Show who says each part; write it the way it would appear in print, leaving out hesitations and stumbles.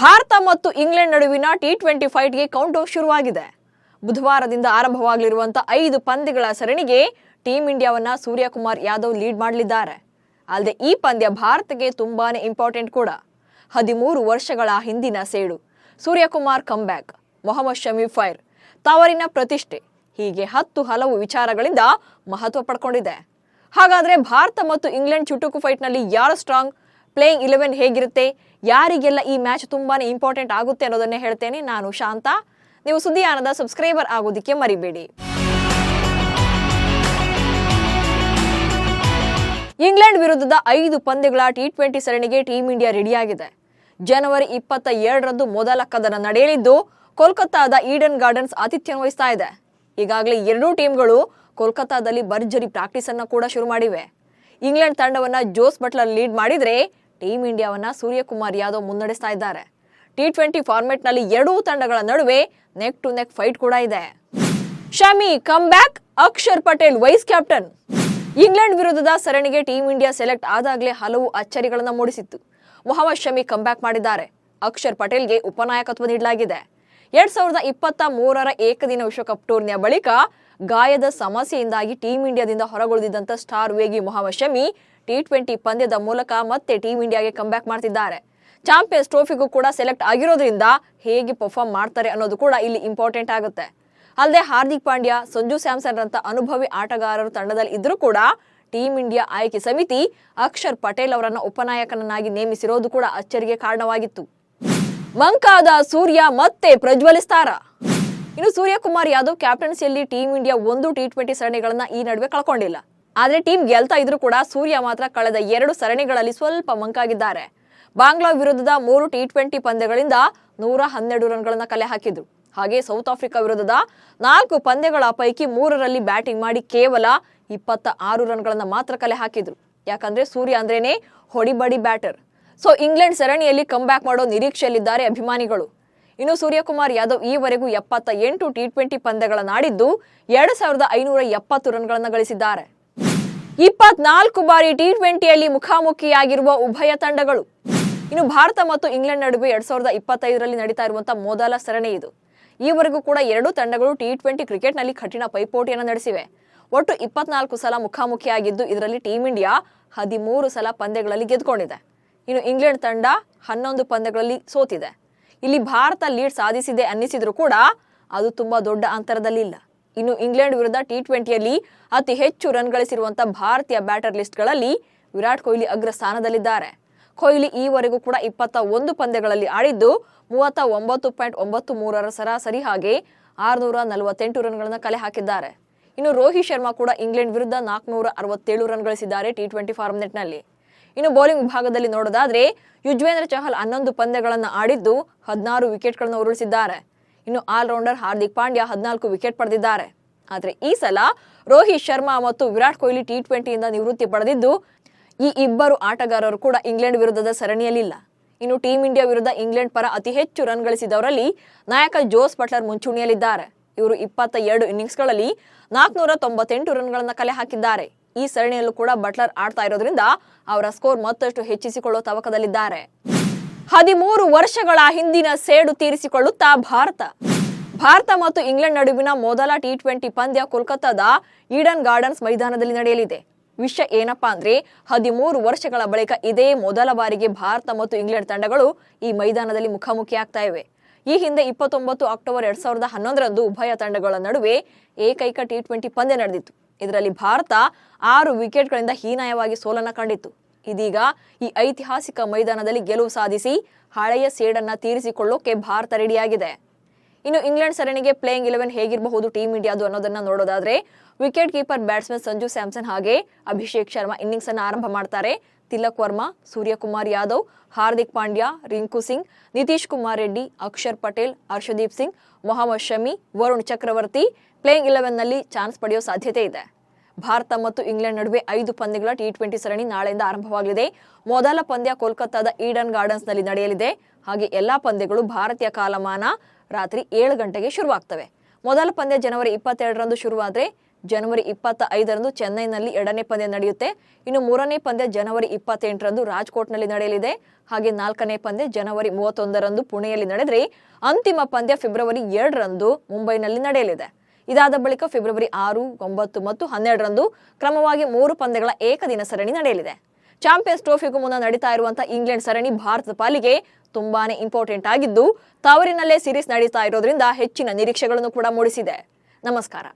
Speaker 1: ಭಾರತ ಮತ್ತು ಇಂಗ್ಲೆಂಡ್ ನಡುವಿನ T20 ಫೈಟ್ಗೆ countdown ಶುರುವಾಗಿದೆ. ಬುಧವಾರದಿಂದ ಆರಂಭವಾಗಲಿರುವಂತಹ 5 ಪಂದ್ಯಗಳ ಸರಣಿಗೆ ಟೀಂ ಇಂಡಿಯಾವನ್ನ ಸೂರ್ಯಕುಮಾರ್ ಯಾದವ್ ಲೀಡ್ ಮಾಡಲಿದ್ದಾರೆ. ಅಲ್ಲದೆ ಈ ಪಂದ್ಯ ಭಾರತಕ್ಕೆ ತುಂಬಾನೇ ಇಂಪಾರ್ಟೆಂಟ್ ಕೂಡ. 13 ವರ್ಷಗಳ ಹಿಂದಿನ ಸೇಡು, ಸೂರ್ಯಕುಮಾರ್ ಕಮ್ಬ್ಯಾಕ್, ಮೊಹಮ್ಮದ್ ಶಮಿ ಫೈರ್, ತವರಿನ ಪ್ರತಿಷ್ಠೆ ಹೀಗೆ ಹಲವು ವಿಚಾರಗಳಿಂದ ಮಹತ್ವ ಪಡ್ಕೊಂಡಿದೆ. ಹಾಗಾದ್ರೆ ಭಾರತ ಮತ್ತು ಇಂಗ್ಲೆಂಡ್ ಚುಟುಕು ಫೈಟ್ನಲ್ಲಿ ಯಾರು ಸ್ಟ್ರಾಂಗ್, ಪ್ಲೇಯಿಂಗ್ 11 ಹೇಗಿರುತ್ತೆ, ಯಾರಿಗೆಲ್ಲ ಈ ಮ್ಯಾಚ್ ತುಂಬಾನೇ ಇಂಪಾರ್ಟೆಂಟ್ ಆಗುತ್ತೆ ಅನ್ನೋದನ್ನೇ ಹೇಳ್ತೇನೆ. ನಾನು ಶಾಂತ. ನೀವು ಸುದ್ದಿಯಾನದ ಸಬ್ಸ್ಕ್ರೈಬರ್ ಆಗೋದಕ್ಕೆ ಮರಿಬೇಡಿ. ಇಂಗ್ಲೆಂಡ್ ವಿರುದ್ಧದ 5 ಪಂದ್ಯಗಳ ಟಿ20 ಸರಣಿಗೆ ಟೀಂ ಇಂಡಿಯಾ ರೆಡಿಯಾಗಿದೆ. ಜನವರಿ 22ರಂದು ಮೊದಲ ಕದನ ನಡೆಯಲಿದ್ದು ಕೋಲ್ಕತ್ತಾದ ಈಡನ್ ಗಾರ್ಡನ್ಸ್ ಆತಿಥ್ಯ ವಹಿಸ್ತಾ ಇದೆ. ಈಗಾಗಲೇ ಎರಡೂ ಟೀಮ್ಗಳು ಕೋಲ್ಕತ್ತಾದಲ್ಲಿ ಭರ್ಜರಿ ಪ್ರಾಕ್ಟೀಸ್ ಅನ್ನು ಕೂಡ ಶುರು ಮಾಡಿವೆ. ಇಂಗ್ಲೆಂಡ್ ತಂಡವನ್ನ ಜೋಸ್ ಬಟ್ಲರ್ ಲೀಡ್ ಮಾಡಿದ್ರೆ ಟೀಂ ಇಂಡಿಯಾವನ್ನ ಸೂರ್ಯಕುಮಾರ್ ಯಾದವ್ ಮುನ್ನಡೆಸ್ತಾ ಇದ್ದಾರೆ. ಟಿ20 ಫಾರ್ಮೆಟ್ ನಲ್ಲಿ ಎರಡೂ ತಂಡಗಳ ನಡುವೆ ನೆಕ್ ಟು ನೆಕ್ ಫೈಟ್ ಕೂಡ ಇದೆ. Shami comeback, Akshar Patel vice captain. England ವಿರುದ್ಧದ ಸರಣಿಗೆ ಟೀಂ ಇಂಡಿಯಾ ಸೆಲೆಕ್ಟ್ ಆದಾಗಲೇ ಹಲವು ಅಚ್ಚರಿಗಳನ್ನು ಮೂಡಿಸಿತ್ತು. ಮೊಹಮ್ಮದ್ ಶಮಿ ಕಮ್ಬ್ಯಾಕ್ ಮಾಡಿದ್ದಾರೆ. ಅಕ್ಷರ್ ಪಟೇಲ್ಗೆ ಉಪನಾಯಕತ್ವ ನೀಡಲಾಗಿದೆ. 2023ರ ಏಕದಿನ ವಿಶ್ವಕಪ್ ಟೂರ್ನಿಯ ಬಳಿಕ ಗಾಯದ ಸಮಸ್ಯೆಯಿಂದಾಗಿ ಟೀಂ ಇಂಡಿಯಾದಿಂದ ಹೊರಗುಳಿದಿದ್ದಂತ ಸ್ಟಾರ್ ವೇಗಿ ಮೊಹಮ್ಮದ್ ಶಮಿ ಟಿ20 ಪಂದ್ಯದ ಮೂಲಕ ಮತ್ತೆ ಟೀಂ ಇಂಡಿಯಾಗೆ ಕಮ್ಬ್ಯಾಕ್ ಮಾಡ್ತಿದ್ದಾರೆ. ಚಾಂಪಿಯನ್ಸ್ ಟ್ರೋಫಿಗೂ ಕೂಡ ಸೆಲೆಕ್ಟ್ ಆಗಿರೋದ್ರಿಂದ ಹೇಗೆ ಪರ್ಫಾರ್ಮ್ ಮಾಡ್ತಾರೆ ಅನ್ನೋದು ಕೂಡ ಇಲ್ಲಿ ಇಂಪಾರ್ಟೆಂಟ್ ಆಗುತ್ತೆ. ಅಲ್ಲದೆ ಹಾರ್ದಿಕ್ ಪಾಂಡ್ಯ, ಸಂಜು ಸ್ಯಾಮ್ಸನ್ ರಂತ ಅನುಭವಿ ಆಟಗಾರರು ತಂಡದಲ್ಲಿ ಇದ್ರೂ ಕೂಡ ಟೀಂ ಇಂಡಿಯಾ ಆಯ್ಕೆ ಸಮಿತಿ ಅಕ್ಷರ್ ಪಟೇಲ್ ಅವರನ್ನ ಉಪನಾಯಕನನ್ನಾಗಿ ನೇಮಿಸಿರೋದು ಕೂಡ ಅಚ್ಚರಿಗೆ ಕಾರಣವಾಗಿತ್ತು. ಮಂಕಾದ ಸೂರ್ಯ ಮತ್ತೆ ಪ್ರಜ್ವಲಿಸ್ತಾರ. ಇನ್ನು ಸೂರ್ಯಕುಮಾರ್ ಯಾದವ್ ಕ್ಯಾಪ್ಟನ್ಸಿಯಲ್ಲಿ ಟೀಂ ಇಂಡಿಯಾ 1 ಟಿ20 ಸರಣಿಗಳನ್ನ ಈ ನಡುವೆ ಕಳ್ಕೊಂಡಿಲ್ಲ. ಆದ್ರೆ ಟೀಮ್ ಗೆಲ್ತಾ ಇದ್ರೂ ಕೂಡ ಸೂರ್ಯ ಮಾತ್ರ ಕಳೆದ 2 ಸರಣಿಗಳಲ್ಲಿ ಸ್ವಲ್ಪ ಮಂಕಾಗಿದ್ದಾರೆ. ಬಾಂಗ್ಲಾ ವಿರುದ್ಧದ 3 ಟಿ20 ಪಂದ್ಯಗಳಿಂದ 112 ರನ್ಗಳನ್ನ ಕಲೆ ಹಾಕಿದ್ರು. ಹಾಗೆ ಸೌತ್ ಆಫ್ರಿಕಾ ವಿರುದ್ಧದ 4 ಪಂದ್ಯಗಳ ಪೈಕಿ 3ರಲ್ಲಿ ಬ್ಯಾಟಿಂಗ್ ಮಾಡಿ ಕೇವಲ 26 ರನ್ಗಳನ್ನ ಮಾತ್ರ ಕಲೆ ಹಾಕಿದ್ರು. ಯಾಕಂದ್ರೆ ಸೂರ್ಯ ಅಂದ್ರೇನೆ ಹೊಡಿಬಡಿ ಬ್ಯಾಟರ್. ಸೊ ಇಂಗ್ಲೆಂಡ್ ಸರಣಿಯಲ್ಲಿ ಕಮ್ ಬ್ಯಾಕ್ ಮಾಡೋ ನಿರೀಕ್ಷೆಯಲ್ಲಿದ್ದಾರೆ ಅಭಿಮಾನಿಗಳು. ಇನ್ನು ಸೂರ್ಯಕುಮಾರ್ ಯಾದವ್ ಈವರೆಗೂ 78 ಟಿ20 ಪಂದ್ಯಗಳನ್ನ ಆಡಿದ್ದು 2570 ರನ್ಗಳನ್ನ ಗಳಿಸಿದ್ದಾರೆ. 24 ಬಾರಿ ಟಿ20ಯಲ್ಲಿ ಮುಖಾಮುಖಿಯಾಗಿರುವ ಉಭಯ ತಂಡಗಳು. ಇನ್ನು ಭಾರತ ಮತ್ತು ಇಂಗ್ಲೆಂಡ್ ನಡುವೆ 2025ರಲ್ಲಿ ನಡೀತಾ ಇರುವಂತಹ ಮೊದಲ ಸರಣಿ ಇದು. ಈವರೆಗೂ ಕೂಡ ಎರಡೂ ತಂಡಗಳು ಟಿ20 ಕ್ರಿಕೆಟ್ನಲ್ಲಿ ಕಠಿಣ ಪೈಪೋಟಿಯನ್ನು ನಡೆಸಿವೆ. ಒಟ್ಟು 24 ಸಲ ಮುಖಾಮುಖಿಯಾಗಿದ್ದು ಇದರಲ್ಲಿ ಟೀಂ ಇಂಡಿಯಾ 13 ಸಲ ಪಂದ್ಯಗಳಲ್ಲಿ ಗೆದ್ದುಕೊಂಡಿದೆ. ಇನ್ನು ಇಂಗ್ಲೆಂಡ್ ತಂಡ 11 ಪಂದ್ಯಗಳಲ್ಲಿ ಸೋತಿದೆ. ಇಲ್ಲಿ ಭಾರತ ಲೀಡ್ ಸಾಧಿಸಿದೆ ಅನ್ನಿಸಿದ್ರು ಕೂಡ ಅದು ತುಂಬಾ ದೊಡ್ಡ ಅಂತರದಲ್ಲಿಲ್ಲ. ಇನ್ನು ಇಂಗ್ಲೆಂಡ್ ವಿರುದ್ಧ ಟಿ20ಯಲ್ಲಿ ಅತಿ ಹೆಚ್ಚು ರನ್ ಗಳಿಸಿರುವಂತಹ ಭಾರತೀಯ ಬ್ಯಾಟರ್ ಲಿಸ್ಟ್ಗಳಲ್ಲಿ ವಿರಾಟ್ ಕೊಹ್ಲಿ ಅಗ್ರ ಸ್ಥಾನದಲ್ಲಿದ್ದಾರೆ. ಕೊಹ್ಲಿ ಈವರೆಗೂ ಕೂಡ 21 ಪಂದ್ಯಗಳಲ್ಲಿ ಆಡಿದ್ದು 39.93ರ ಸರಾಸರಿ ಹಾಗೆ 648 ರನ್ಗಳನ್ನ ಕಲೆ ಹಾಕಿದ್ದಾರೆ. ಇನ್ನು ರೋಹಿತ್ ಶರ್ಮಾ ಕೂಡ ಇಂಗ್ಲೆಂಡ್ ವಿರುದ್ಧ 467 ರನ್ ಗಳಿಸಿದ್ದಾರೆ ಟಿ20 ಫಾರ್ಮೆಟ್ ನಲ್ಲಿ. ಇನ್ನು ಬೌಲಿಂಗ್ ವಿಭಾಗದಲ್ಲಿ ನೋಡೋದಾದ್ರೆ ಯುಜ್ವೇಂದ್ರ ಚಹಲ್ 11 ಪಂದ್ಯಗಳನ್ನ ಆಡಿದ್ದು 16 ವಿಕೆಟ್ಗಳನ್ನು ಉರುಳಿಸಿದ್ದಾರೆ. ಇನ್ನು ಆಲ್ರೌಂಡರ್ ಹಾರ್ದಿಕ್ ಪಾಂಡ್ಯ 14 ವಿಕೆಟ್ ಪಡೆದಿದ್ದಾರೆ. ಆದ್ರೆ ಈ ಸಲ ರೋಹಿತ್ ಶರ್ಮಾ ಮತ್ತು ವಿರಾಟ್ ಕೊಹ್ಲಿ ಟಿ20ಯಿಂದ ನಿವೃತ್ತಿ ಪಡೆದಿದ್ದು ಈ ಇಬ್ಬರು ಆಟಗಾರರು ಕೂಡ ಇಂಗ್ಲೆಂಡ್ ವಿರುದ್ಧದ ಸರಣಿಯಲ್ಲಿಲ್ಲ. ಇನ್ನು ಟೀಂ ಇಂಡಿಯಾ ವಿರುದ್ಧ ಇಂಗ್ಲೆಂಡ್ ಪರ ಅತಿ ಹೆಚ್ಚು ರನ್ ಗಳಿಸಿದವರಲ್ಲಿ ನಾಯಕ ಜೋಸ್ ಬಟ್ಲರ್ ಮುಂಚೂಣಿಯಲ್ಲಿದ್ದಾರೆ. ಇವರು 22 ಇನ್ನಿಂಗ್ಸ್ಗಳಲ್ಲಿ 498 ರನ್ಗಳನ್ನ ಕಲೆ ಹಾಕಿದ್ದಾರೆ. ಈ ಸರಣಿಯಲ್ಲೂ ಕೂಡ ಬಟ್ಲರ್ ಆಡ್ತಾ ಇರೋದ್ರಿಂದ ಅವರ ಸ್ಕೋರ್ ಮತ್ತಷ್ಟು ಹೆಚ್ಚಿಸಿಕೊಳ್ಳುವ ತವಕದಲ್ಲಿದ್ದಾರೆ. 13 ವರ್ಷಗಳ ಹಿಂದಿನ ಸೇಡು ತೀರಿಸಿಕೊಳ್ಳುತ್ತಾ ಭಾರತ ಮತ್ತು ಇಂಗ್ಲೆಂಡ್ ನಡುವಿನ ಮೊದಲ ಟಿ20 ಪಂದ್ಯ ಕೋಲ್ಕತ್ತಾದ ಈಡನ್ ಗಾರ್ಡನ್ಸ್ ಮೈದಾನದಲ್ಲಿ ನಡೆಯಲಿದೆ. ವಿಷಯ ಏನಪ್ಪಾ ಅಂದ್ರೆ 13 ವರ್ಷಗಳ ಬಳಿಕ ಇದೇ ಮೊದಲ ಬಾರಿಗೆ ಭಾರತ ಮತ್ತು ಇಂಗ್ಲೆಂಡ್ ತಂಡಗಳು ಈ ಮೈದಾನದಲ್ಲಿ ಮುಖಾಮುಖಿಯಾಗ್ತಾ ಇವೆ. ಈ ಹಿಂದೆ 29 ಅಕ್ಟೋಬರ್ 2011ರಂದು ಉಭಯ ತಂಡಗಳ ನಡುವೆ ಏಕೈಕ ಟಿ20 ಪಂದ್ಯ ನಡೆದಿತ್ತು. ಇದರಲ್ಲಿ ಭಾರತ 6 ವಿಕೆಟ್ಗಳಿಂದ ಹೀನಾಯವಾಗಿ ಸೋಲನ್ನ ಕಂಡಿತ್ತು. ಇದೀಗ ಈ ಐತಿಹಾಸಿಕ ಮೈದಾನದಲ್ಲಿ ಗೆಲುವು ಸಾಧಿಸಿ ಹಳೆಯ ಸೇಡನ್ನ ತೀರಿಸಿಕೊಳ್ಳೋಕೆ ಭಾರತ ರೆಡಿಯಾಗಿದೆ. ಇನ್ನು ಇಂಗ್ಲೆಂಡ್ ಸರಣಿಗೆ ಪ್ಲೇಯಿಂಗ್ 11 ಹೇಗಿರಬಹುದು ಟೀಂ ಇಂಡಿಯಾದು ಅನ್ನೋದನ್ನ ನೋಡೋದಾದ್ರೆ wicket keeper batsman Sanju Samson ಹಾಗೆ ಅಭಿಷೇಕ್ ಶರ್ಮಾ ಇನ್ನಿಂಗ್ಸ್ ಅನ್ನು ಆರಂಭ ಮಾಡ್ತಾರೆ. ತಿಲಕ್ ವರ್ಮಾ, ಸೂರ್ಯಕುಮಾರ್ ಯಾದವ್, ಹಾರ್ದಿಕ್ ಪಾಂಡ್ಯ, ರಿಂಕು ಸಿಂಗ್, ನಿತೀಶ್ ಕುಮಾರ್ ರೆಡ್ಡಿ, ಅಕ್ಷರ್ ಪಟೇಲ್, ಹರ್ಷದೀಪ್ ಸಿಂಗ್, ಮೊಹಮ್ಮದ್ ಶಮಿ, ವರುಣ್ ಚಕ್ರವರ್ತಿ ಪ್ಲೇಯಿಂಗ್ 11 ನಲ್ಲಿ ಚಾನ್ಸ್ ಪಡೆಯೋ ಸಾಧ್ಯತೆ ಇದೆ. ಭಾರತ ಮತ್ತು ಇಂಗ್ಲೆಂಡ್ ನಡುವೆ 5 ಪಂದ್ಯಗಳ ಟಿ20 ಸರಣಿ ನಾಳೆಯಿಂದ ಆರಂಭವಾಗಲಿದೆ. ಮೊದಲ ಪಂದ್ಯ ಕೋಲ್ಕತ್ತಾದ ಈಡನ್ ಗಾರ್ಡನ್ಸ್ ನಲ್ಲಿ ನಡೆಯಲಿದೆ. ಹಾಗೆ ಎಲ್ಲಾ ಪಂದ್ಯಗಳು ಭಾರತೀಯ ಕಾಲಮಾನ ರಾತ್ರಿ 7 ಗಂಟೆಗೆ ಶುರುವಾಗ್ತವೆ. ಮೊದಲ ಪಂದ್ಯ ಜನವರಿ 22ರಂದು ಶುರುವಾದ್ರೆ ಜನವರಿ 25ರಂದು ಚೆನ್ನೈನಲ್ಲಿ 2ನೇ ಪಂದ್ಯ ನಡೆಯುತ್ತೆ. ಇನ್ನು 3ನೇ ಪಂದ್ಯ ಜನವರಿ 28ರಂದು ರಾಜ್ಕೋಟ್ನಲ್ಲಿ ನಡೆಯಲಿದೆ. ಹಾಗೆ 4ನೇ ಪಂದ್ಯ ಜನವರಿ 31ರಂದು ಪುಣೆಯಲ್ಲಿ ನಡೆದರೆ ಅಂತಿಮ ಪಂದ್ಯ ಫೆಬ್ರವರಿ 2ರಂದು ಮುಂಬೈನಲ್ಲಿ ನಡೆಯಲಿದೆ. ಇದಾದ ಬಳಿಕ ಫೆಬ್ರವರಿ 6, 9 ಮತ್ತು 12ರಂದು ಕ್ರಮವಾಗಿ 3 ಪಂದ್ಯಗಳ ಏಕದಿನ ಸರಣಿ ನಡೆಯಲಿದೆ. ಚಾಂಪಿಯನ್ಸ್ ಟ್ರೋಫಿಗೂ ಮುನ್ನ ನಡೀತಾ ಇರುವಂತಹ ಇಂಗ್ಲೆಂಡ್ ಸರಣಿ ಭಾರತದ ಪಾಲಿಗೆ ತುಂಬಾನೇ ಇಂಪಾರ್ಟೆಂಟ್ ಆಗಿದ್ದು, ತವರಿನಲ್ಲೇ ಸೀರೀಸ್ ನಡೀತಾ ಇರೋದ್ರಿಂದ ಹೆಚ್ಚಿನ ನಿರೀಕ್ಷೆಗಳನ್ನು ಕೂಡ ಮೂಡಿಸಿದೆ. ನಮಸ್ಕಾರ.